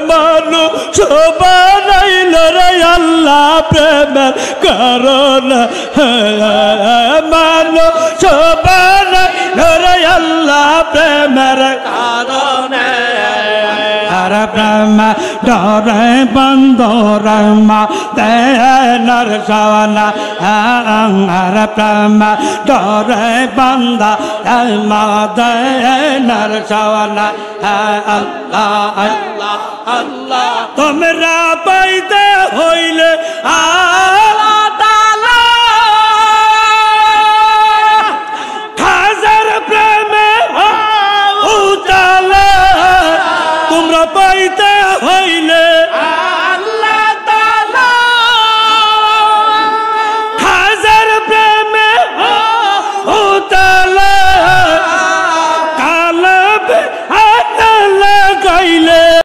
মানুষ বানাইল রে আল্লাহ প্রেমের কারণে মানুষ বানাইল রে আল্লাহ প্রেমের কারণে আরে প্রেম ডরে বন্দরে মা তেনার সওয়ানা আরে প্রেম ডরে বন্দা মা তেনার সওয়ানা আল্লাহ আল্লাহ আল্লাহ তোমরা পাইতে হইলে আল্লাহ তাআলা হাজার প্রেমে উতালে তোমরা পাইতে হইলে